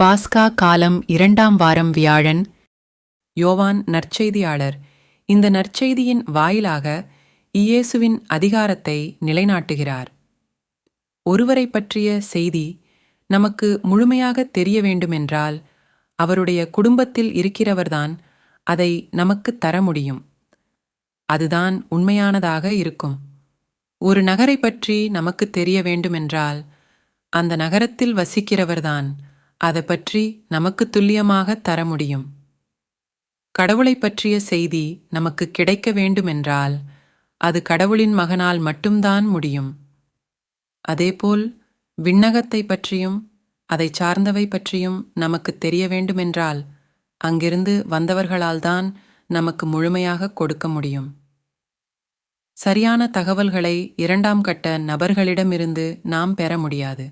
பாஸ்கா காலம் 2ஆம் வாரம் வியாழன். யோவான் நற்செய்தியாளர் இந்த நற்செய்தியின் வாயிலாக இயேசுவின் அதிகாரத்தை நிலைநாட்டுகிறார். ஒருவரை பற்றிய செய்தி நமக்கு முழுமையாக தெரிய வேண்டுமென்றால் அவருடைய குடும்பத்தில் இருக்கிறவர்தான் அதை நமக்கு தர முடியும். அதுதான் உண்மையானதாக இருக்கும். ஒரு நகரை பற்றி நமக்கு தெரிய வேண்டுமென்றால் அந்த நகரத்தில் வசிக்கிறவர்தான் அதை பற்றி நமக்கு துல்லியமாக தர முடியும். கடவுளை பற்றிய செய்தி நமக்கு கிடைக்க வேண்டுமென்றால் அது கடவுளின் மகனால் மட்டும்தான் முடியும். அதேபோல் விண்ணகத்தை பற்றியும் அதை சார்ந்தவை பற்றியும் நமக்கு தெரிய வேண்டுமென்றால் அங்கிருந்து வந்தவர்களால்தான் நமக்கு முழுமையாக கொடுக்க முடியும். சரியான தகவல்களை 2ஆம் கட்ட நபர்களிடமிருந்து நாம் பெற முடியாது.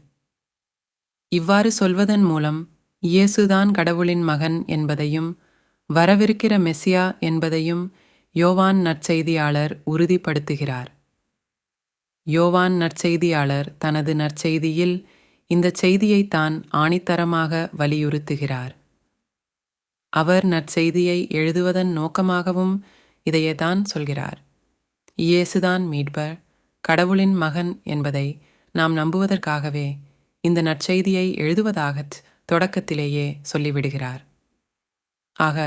இவ்வாறு சொல்வதன் மூலம் இயேசுதான் கடவுளின் மகன் என்பதையும் வரவிருக்கிற மெசியா என்பதையும் யோவான் நற்செய்தியாளர் உறுதிப்படுத்துகிறார். யோவான் நற்செய்தியாளர் தனது நற்செய்தியில் இந்த செய்தியைத்தான் ஆணித்தரமாக வலியுறுத்துகிறார். அவர் நற்செய்தியை எழுதுவதன் நோக்கமாகவும் இதையேதான் சொல்கிறார். இயேசுதான் மீட்பர், கடவுளின் மகன் என்பதை நாம் நம்புவதற்காகவே இந்த நற்செய்தியை எழுதுவதாகத் தொடக்கத்திலேயே சொல்லிவிடுகிறார். ஆக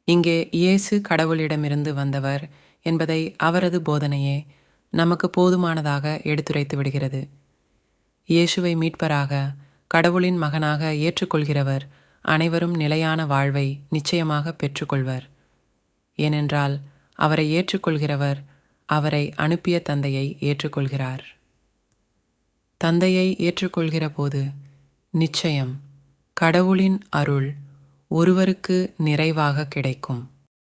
இங்கே இயேசு கடவுளிடமிருந்து வந்தவர் என்பதை அவரது போதனையே நமக்கு போதுமானதாக எடுத்துரைத்து விடுகிறது. இயேசுவை மீட்பராக, கடவுளின் மகனாக ஏற்றுக்கொள்கிறவர் அனைவரும் நிலையான வாழ்வை நிச்சயமாக பெற்றுக்கொள்வர். ஏனென்றால் அவரை ஏற்றுக்கொள்கிறவர் அவரை அனுப்பிய தந்தையை ஏற்றுக்கொள்கிறார். தந்தையை ஏற்றுக்கொள்கிற போது நிச்சயம் கடவுளின் அருள் ஒருவருக்கு நிறைவாக கிடைக்கும்.